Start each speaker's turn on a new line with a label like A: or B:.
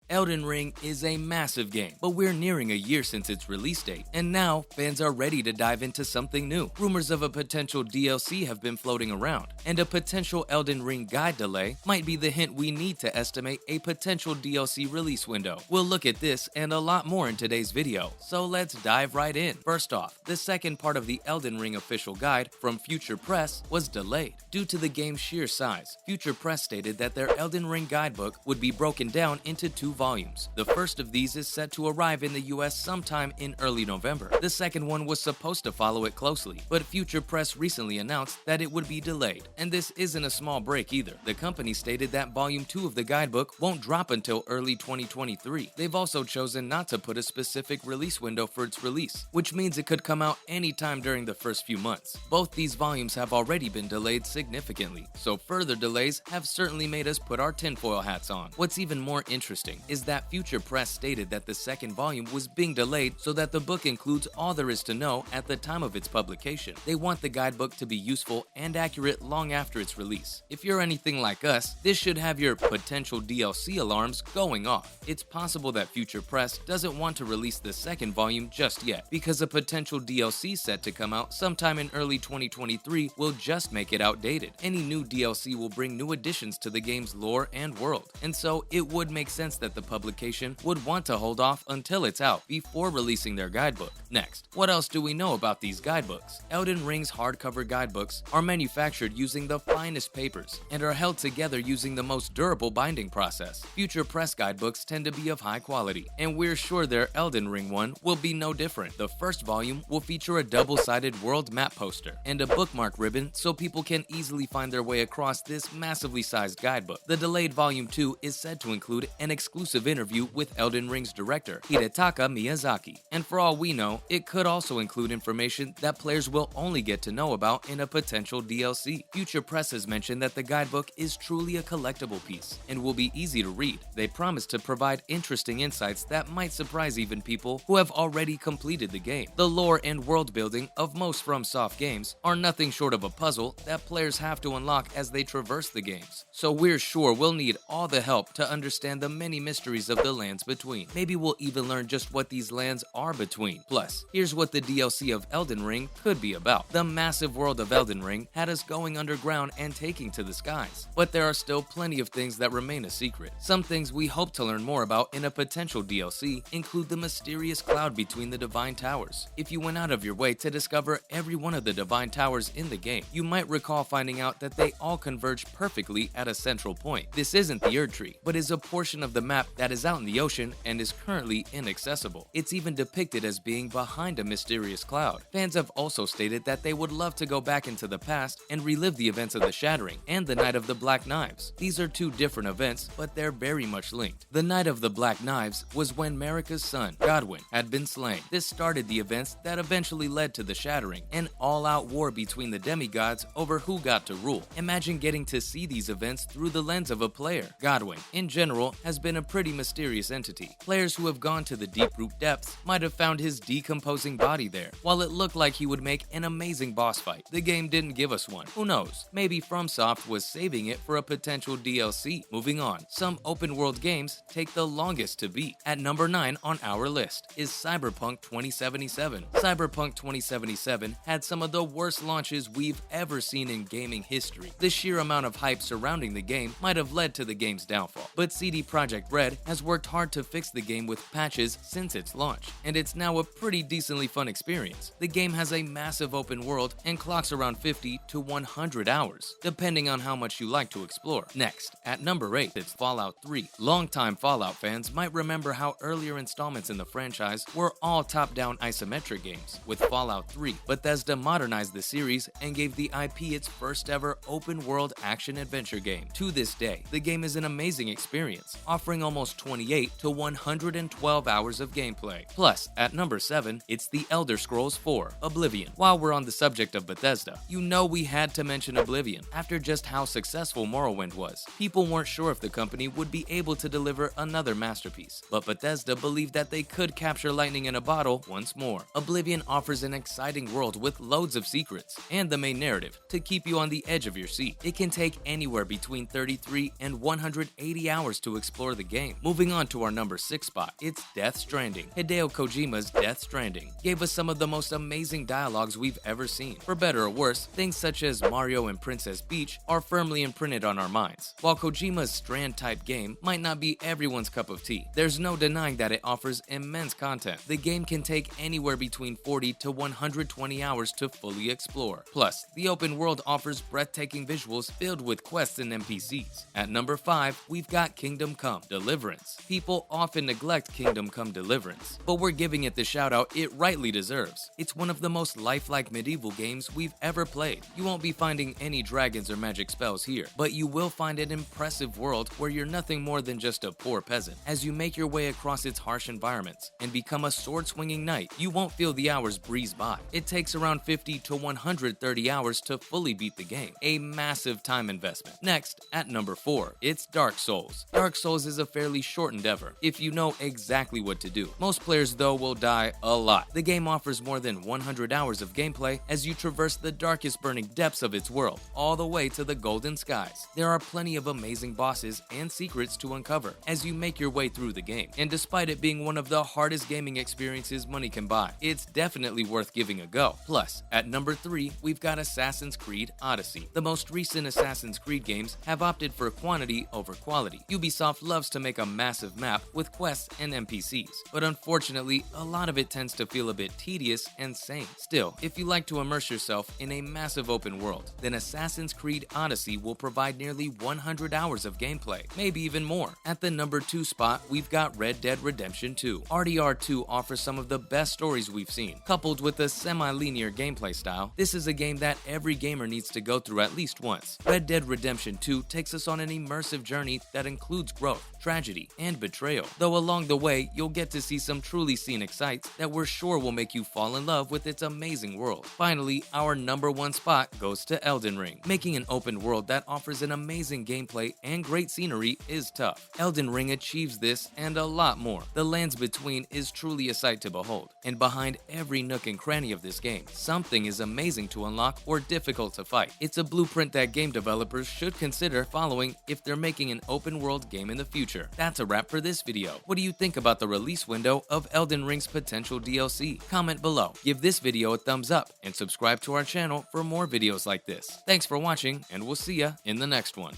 A: Elden Ring is a massive game, but we're nearing a year since its release date, and now fans are ready to dive into something new. Rumors of a potential DLC have been floating around, and a potential Elden Ring guide delay might be the hint we need to estimate a potential DLC release window. We'll look at this and a lot more in today's video, so let's dive right in. First off, the second part of the Elden Ring official guide from Future Press was delayed. Due to the game's sheer size, Future Press stated that their Elden Ring guidebook would be broken down into two volumes. The first of these is set to arrive in the US sometime in early November. The second one was supposed to follow it closely, but Future Press recently announced that it would be delayed. And this isn't a small break either. The company stated that Volume 2 of the guidebook won't drop until early 2023. They've also chosen not to put a specific release window for its release, which means it could come out anytime during the first few months. Both these volumes have already been delayed significantly, so further delays have certainly made us put our tinfoil hats on. What's even more interesting is that Future Press stated that the second volume was being delayed so that the book includes all there is to know at the time of its publication. They want the guidebook to be useful and accurate long after its release. If you're anything like us, this should have your potential DLC alarms going off. It's possible that Future Press doesn't want to release the second volume just yet, because a potential DLC set to come out sometime in early 2023 will just make it outdated. Any new DLC will bring new additions to the game's lore and world, and so it would make sense that the publication would want to hold off until it's out before releasing their guidebook. Next, what else do we know about these guidebooks? Elden Ring's hardcover guidebooks are manufactured using the finest papers and are held together using the most durable binding process. Future Press guidebooks tend to be of high quality, and we're sure their Elden Ring one will be no different. The first volume will feature a double-sided world map poster and a bookmark ribbon so people can easily find their way across this massively sized guidebook. The delayed Volume 2 is said to include an exclusive interview with Elden Ring's director, Hidetaka Miyazaki, and for all we know, it could also include information that players will only get to know about in a potential DLC. Future Press has mentioned that the guidebook is truly a collectible piece and will be easy to read. They promise to provide interesting insights that might surprise even people who have already completed the game. The lore and world building of most FromSoft games are nothing short of a puzzle that players have to unlock as they traverse the games. So we're sure we'll need all the help to understand the many mysteries of the lands between. Maybe we'll even learn just what these lands are between. Plus, here's what the DLC of Elden Ring could be about. The massive world of Elden Ring had us going underground and taking to the skies, but there are still plenty of things that remain a secret. Some things we hope to learn more about in a potential DLC include the mysterious cloud between the Divine Towers. If you went out of your way to discover every one of the Divine Towers in the game, you might recall finding out that they all converge perfectly at a central point. This isn't the Erd Tree, but is a portion of the map that is out in the ocean and is currently inaccessible. It's even depicted as being behind a mysterious cloud. Fans have also stated that they would love to go back into the past and relive the events of the Shattering and the Night of the Black Knives. These are two different events, but they're very much linked. The Night of the Black Knives was when Marika's son, Godwyn, had been slain. This started the events that eventually led to the Shattering, an all-out war between the demigods over who got to rule. Imagine getting to see these events through the lens of a player. Godwyn, in general, has been a pretty mysterious entity. Players who have gone to the deep-root depths might have found his decomposing body there. While it looked like he would make an amazing boss fight, the game didn't give us one. Who knows? Maybe FromSoft was saving it for a potential DLC. Moving on, some open-world games take the longest to beat. At number 9 on our list is Cyberpunk 2077. Cyberpunk 2077 had some of the worst launches we've ever seen in gaming history. The sheer amount of hype surrounding the game might have led to the game's downfall, but CD Projekt Red has worked hard to fix the game with patches since its launch, and it's now a pretty decently fun experience. The game has a massive open world and clocks around 50 to 100 hours, depending on how much you like to explore. Next, at number 8, it's Fallout 3. Longtime Fallout fans might remember how earlier installments in the franchise were all top-down isometric games. With Fallout 3, Bethesda modernized the series and gave the IP its first ever open-world action-adventure game. To this day, the game is an amazing experience, offering almost 28 to 112 hours of gameplay. Plus, at number 7, it's The Elder Scrolls 4: Oblivion. While we're on the subject of Bethesda, you know we had to mention Oblivion. After just how successful Morrowind was, people weren't sure if the company would be able to deliver another masterpiece, but Bethesda believed that they could capture lightning in a bottle once more. Oblivion offers an exciting world with loads of secrets, and the main narrative, to keep you on the edge of your seat. It can take anywhere between 33 and 180 hours to explore the game. Moving on to our number 6 spot, it's Death Stranding. Hideo Kojima's Death Stranding gave us some of the most amazing dialogues we've ever seen. For better or worse, things such as Mario and Princess Peach are firmly imprinted on our minds. While Kojima's Strand-type game might not be everyone's cup of tea, there's no denying that it offers immense content. The game can take anywhere between 40 to 120 hours to fully explore. Plus, the open world offers breathtaking visuals filled with quests and NPCs. At number 5, we've got Kingdom Come: Deliverance. People often neglect Kingdom Come: Deliverance, but we're giving it the shout out it rightly deserves. It's one of the most lifelike medieval games we've ever played. You won't be finding any dragons or magic spells here, but you will find an impressive world where you're nothing more than just a poor peasant. As you make your way across its harsh environments and become a sword-swinging knight, you won't feel the hours breeze by. It takes around 50 to 130 hours to fully beat the game, a massive time investment. Next, at number 4, it's Dark Souls. Dark Souls is a fairly short endeavor if you know exactly what to do. Most players, though, will die a lot. The game offers more than 100 hours of gameplay as you traverse the darkest burning depths of its world, all the way to the golden skies. There are plenty of amazing bosses and secrets to uncover as you make your way through the game, and despite it being one of the hardest gaming experiences money can buy, it's definitely worth giving a go. Plus, at number 3, we've got Assassin's Creed Odyssey. The most recent Assassin's Creed games have opted for quantity over quality. Ubisoft loves to make a massive map with quests and NPCs, but unfortunately, a lot of it tends to feel a bit tedious and same. Still, if you like to immerse yourself in a massive open world, then Assassin's Creed Odyssey will provide nearly 100 hours of gameplay, maybe even more. At the number 2 spot, we've got Red Dead Redemption 2. RDR2 offers some of the best stories we've seen. Coupled with a semi-linear gameplay style, this is a game that every gamer needs to go through at least once. Red Dead Redemption 2 takes us on an immersive journey that includes growth, tragedy, and betrayal. Though along the way, you'll get to see some truly scenic sights that we're sure will make you fall in love with its amazing world. Finally, our number 1 spot goes to Elden Ring. Making an open world that offers an amazing gameplay and great scenery is tough. Elden Ring achieves this and a lot more. The lands between is truly a sight to behold, and behind every nook and cranny of this game, something is amazing to unlock or difficult to fight. It's a blueprint that game developers should consider following if they're making an open world game in the future. That's a wrap for this video. What do you think about the release window of Elden Ring's potential DLC? Comment below, give this video a thumbs up, and subscribe to our channel for more videos like this. Thanks for watching, and we'll see ya in the next one.